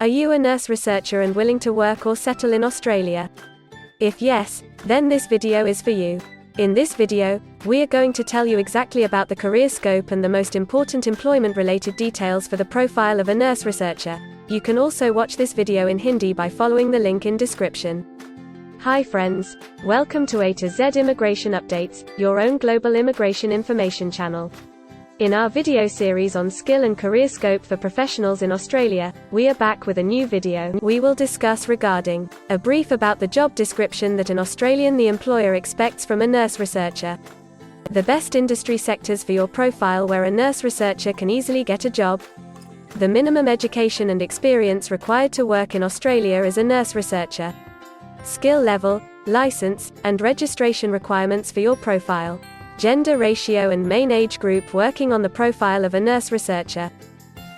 Are you a nurse researcher and willing to work or settle in Australia? If yes, then this video is for you. In this video, we are going to tell you exactly about the career scope and the most important employment-related details for the profile of a nurse researcher. You can also watch this video in Hindi by following the link in description. Hi friends, welcome to A to Z Immigration Updates, your own global immigration information channel. In our video series on skill and career scope for professionals in Australia, we are back with a new video. We will discuss regarding a brief about the job description that an Australian the employer expects from a nurse researcher, the best industry sectors for your profile where a nurse researcher can easily get a job, the minimum education and experience required to work in Australia as a nurse researcher, skill level, license, and registration requirements for your profile, gender ratio and main age group working on the profile of a nurse researcher,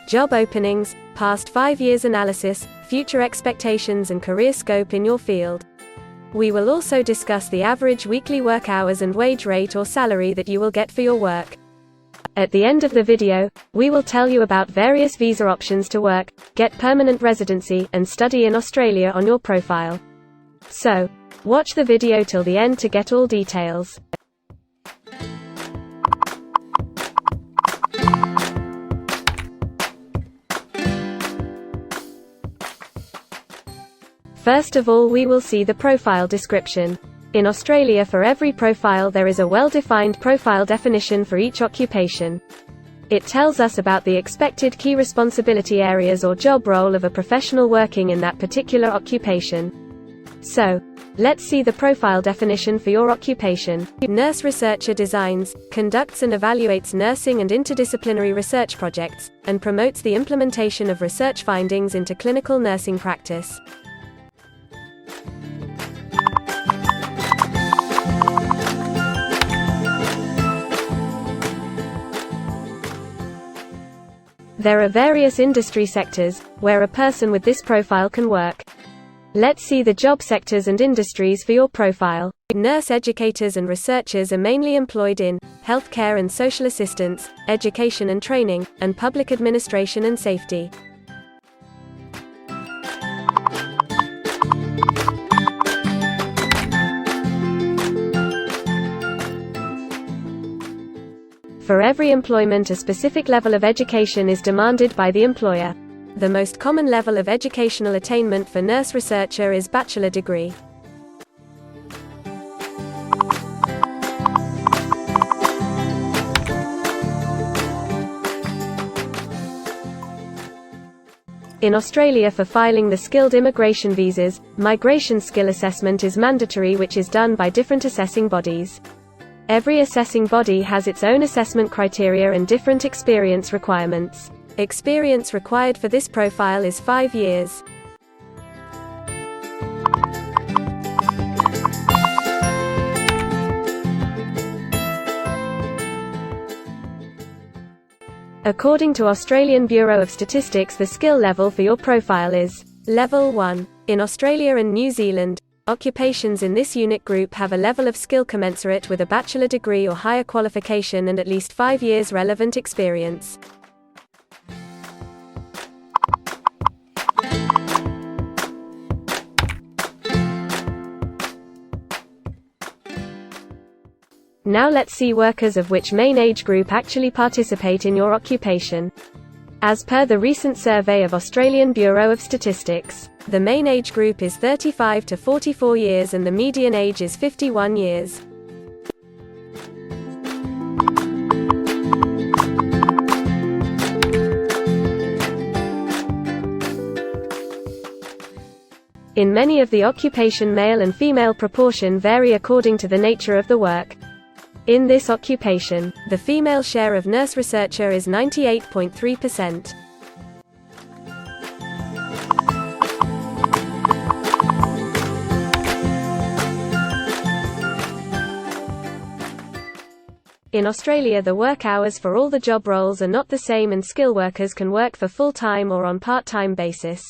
job openings, past 5 years analysis, future expectations and career scope in your field. We will also discuss the average weekly work hours and wage rate or salary that you will get for your work. At the end of the video, we will tell you about various visa options to work, get permanent residency, and study in Australia on your profile. So, watch the video till the end to get all details. First of all, we will see the profile description. In Australia, for every profile there is a well-defined profile definition for each occupation. It tells us about the expected key responsibility areas or job role of a professional working in that particular occupation. So, let's see the profile definition for your occupation. Nurse researcher designs, conducts and evaluates nursing and interdisciplinary research projects, and promotes the implementation of research findings into clinical nursing practice. There are various industry sectors where a person with this profile can work. Let's see the job sectors and industries for your profile. Nurse educators and researchers are mainly employed in healthcare and social assistance, education and training, and public administration and safety. For every employment, a specific level of education is demanded by the employer. The most common level of educational attainment for nurse researcher is bachelor degree. In Australia, for filing the skilled immigration visas, migration skill assessment is mandatory, which is done by different assessing bodies. Every assessing body has its own assessment criteria and different experience requirements. Experience required for this profile is 5 years. According to Australian Bureau of Statistics, the skill level for your profile is Level 1. In Australia and New Zealand, occupations in this unit group have a level of skill commensurate with a bachelor degree or higher qualification and at least 5 years relevant experience. Now let's see workers of which main age group actually participate in your occupation. As per the recent survey of Australian Bureau of Statistics, the main age group is 35 to 44 years and the median age is 51 years. In many of the occupation, male and female proportion vary according to the nature of the work. In this occupation, the female share of nurse researcher is 98.3%. In Australia, the work hours for all the job roles are not the same and skill workers can work for full-time or on part-time basis.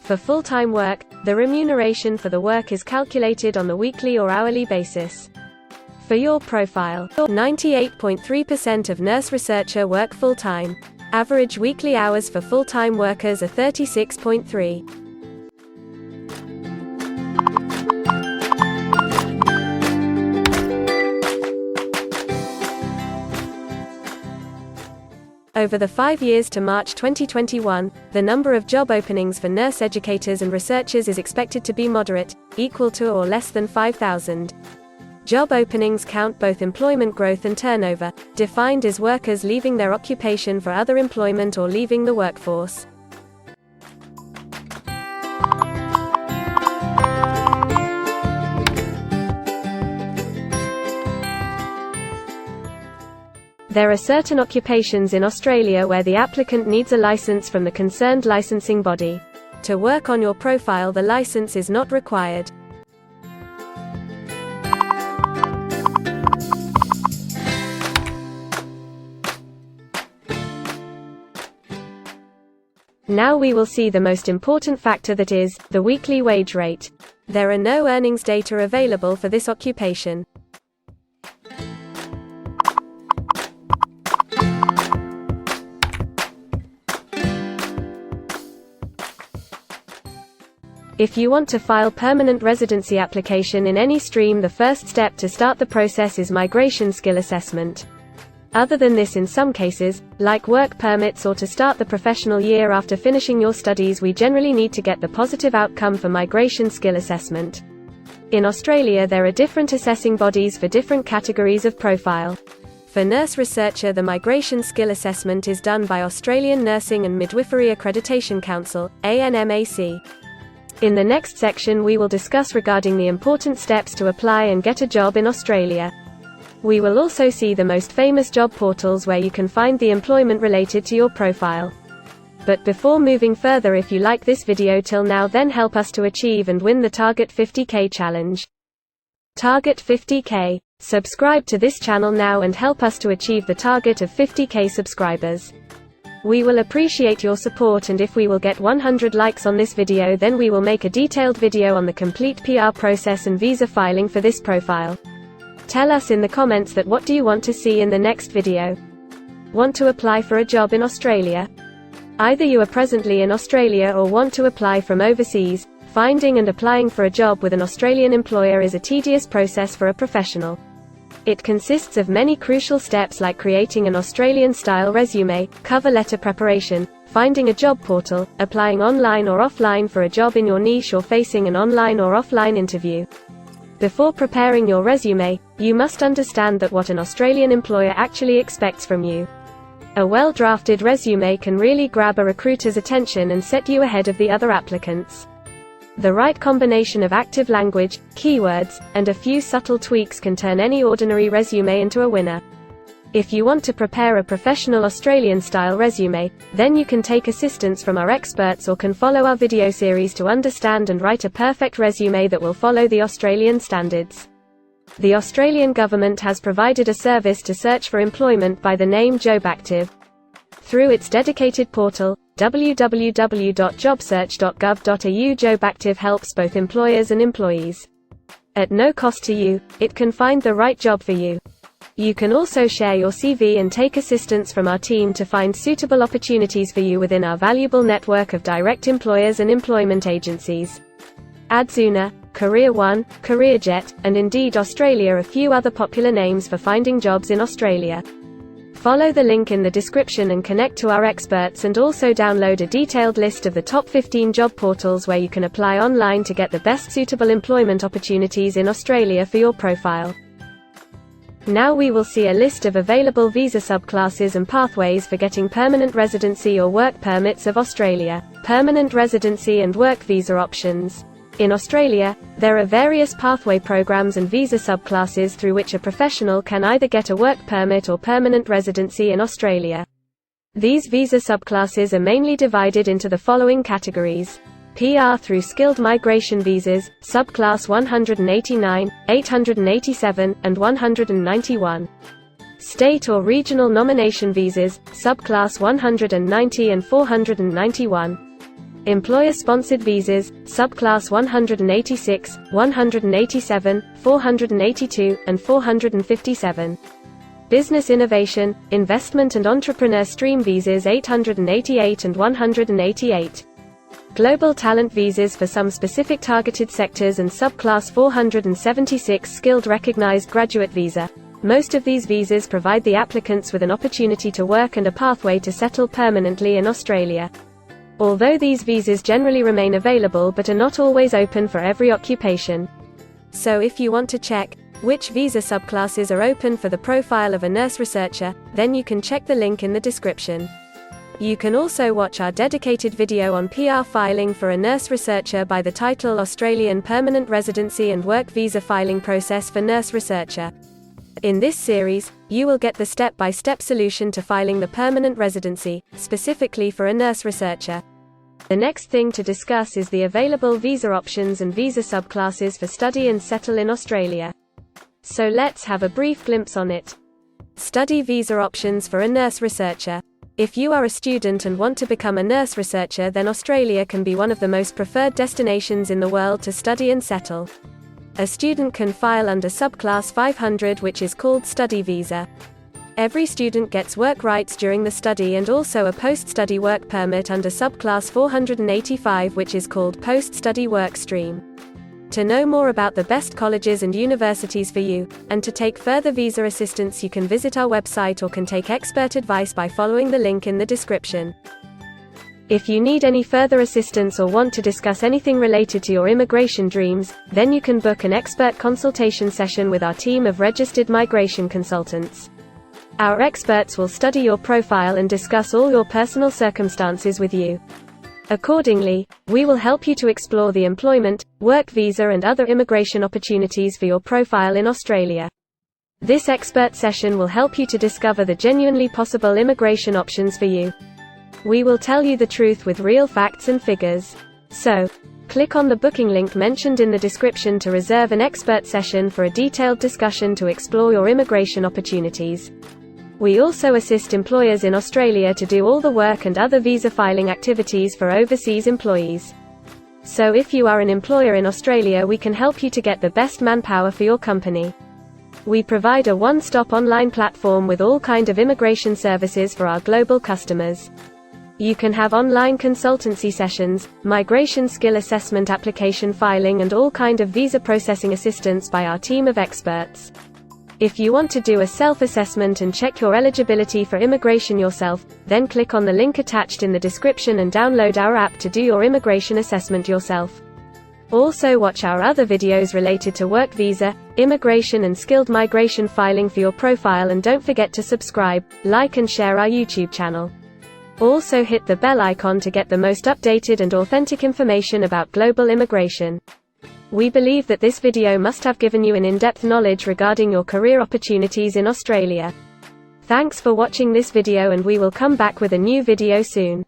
For full-time work, the remuneration for the work is calculated on the weekly or hourly basis. For your profile, 98.3% of nurse researcher work full-time. Average weekly hours for full-time workers are 36.3. Over the 5 years to March 2021, the number of job openings for nurse educators and researchers is expected to be moderate, equal to or less than 5,000. Job openings count both employment growth and turnover, defined as workers leaving their occupation for other employment or leaving the workforce. There are certain occupations in Australia where the applicant needs a license from the concerned licensing body. To work on your profile, the license is not required. Now we will see the most important factor, that is, the weekly wage rate. There are no earnings data available for this occupation. If you want to file permanent residency application in any stream, the first step to start the process is migration skill assessment. Other than this, in some cases, like work permits or to start the professional year after finishing your studies, we generally need to get the positive outcome for migration skill assessment. In Australia, there are different assessing bodies for different categories of profile. For nurse researcher, the migration skill assessment is done by Australian Nursing and Midwifery Accreditation Council, ANMAC. In the next section we will discuss regarding the important steps to apply and get a job in Australia. We will also see the most famous job portals where you can find the employment related to your profile. But before moving further, if you like this video till now, then help us to achieve and win the Target 50K challenge. Target 50K. Subscribe to this channel now and help us to achieve the target of 50K subscribers. We will appreciate your support, and if we will get 100 likes on this video, then we will make a detailed video on the complete PR process and visa filing for this profile. Tell us in the comments that what do you want to see in the next video. Want to apply for a job in Australia? Either you are presently in Australia or want to apply from overseas. Finding and applying for a job with an Australian employer is a tedious process for a professional. It consists of many crucial steps like creating an Australian-style resume, cover letter preparation, finding a job portal, applying online or offline for a job in your niche, or facing an online or offline interview. Before preparing your resume, you must understand that what an Australian employer actually expects from you. A well-drafted resume can really grab a recruiter's attention and set you ahead of the other applicants. The right combination of active language, keywords, and a few subtle tweaks can turn any ordinary resume into a winner. If you want to prepare a professional Australian-style resume, then you can take assistance from our experts or can follow our video series to understand and write a perfect resume that will follow the Australian standards. The Australian government has provided a service to search for employment by the name JobActive. Through its dedicated portal, www.jobsearch.gov.au, JobActive helps both employers and employees. At no cost to you, it can find the right job for you. You can also share your CV and take assistance from our team to find suitable opportunities for you within our valuable network of direct employers and employment agencies. Adzuna, Career One, CareerJet, and Indeed Australia are a few other popular names for finding jobs in Australia. Follow the link in the description and connect to our experts, and also download a detailed list of the top 15 job portals where you can apply online to get the best suitable employment opportunities in Australia for your profile. Now we will see a list of available visa subclasses and pathways for getting permanent residency or work permits of Australia. Permanent residency and work visa options. In Australia, there are various pathway programs and visa subclasses through which a professional can either get a work permit or permanent residency in Australia. These visa subclasses are mainly divided into the following categories: PR through skilled migration visas, subclass 189, 887, and 191. State or regional nomination visas, subclass 190 and 491. Employer-sponsored visas, subclass 186, 187, 482, and 457. Business Innovation, Investment and Entrepreneur Stream Visas 888 and 188. Global Talent Visas for some specific targeted sectors and subclass 476 Skilled Recognized Graduate Visa. Most of these visas provide the applicants with an opportunity to work and a pathway to settle permanently in Australia. Although these visas generally remain available but are not always open for every occupation. So if you want to check which visa subclasses are open for the profile of a nurse researcher, then you can check the link in the description. You can also watch our dedicated video on PR filing for a nurse researcher by the title Australian Permanent Residency and Work Visa Filing Process for Nurse Researcher. In this series, you will get the step-by-step solution to filing the permanent residency, specifically for a nurse researcher. The next thing to discuss is the available visa options and visa subclasses for study and settle in Australia. So let's have a brief glimpse on it. Study visa options for a nurse researcher. If you are a student and want to become a nurse researcher, then Australia can be one of the most preferred destinations in the world to study and settle. A student can file under subclass 500, which is called study visa. Every student gets work rights during the study and also a post-study work permit under subclass 485, which is called post-study work stream. To know more about the best colleges and universities for you, and to take further visa assistance, you can visit our website or can take expert advice by following the link in the description. If you need any further assistance or want to discuss anything related to your immigration dreams, then you can book an expert consultation session with our team of registered migration consultants. Our experts will study your profile and discuss all your personal circumstances with you. Accordingly, we will help you to explore the employment, work visa and other immigration opportunities for your profile in Australia. This expert session will help you to discover the genuinely possible immigration options for you. We will tell you the truth with real facts and figures. So, click on the booking link mentioned in the description to reserve an expert session for a detailed discussion to explore your immigration opportunities. We also assist employers in Australia to do all the work and other visa filing activities for overseas employees. So if you are an employer in Australia, we can help you to get the best manpower for your company. We provide a one-stop online platform with all kinds of immigration services for our global customers. You can have online consultancy sessions, migration skill assessment, application filing and all kinds of visa processing assistance by our team of experts. If you want to do a self-assessment and check your eligibility for immigration yourself, then click on the link attached in the description and download our app to do your immigration assessment yourself. Also watch our other videos related to work visa, immigration and skilled migration filing for your profile, and don't forget to subscribe, like and share our YouTube channel. Also hit the bell icon to get the most updated and authentic information about global immigration. We believe that this video must have given you an in-depth knowledge regarding your career opportunities in Australia. Thanks for watching this video, and we will come back with a new video soon.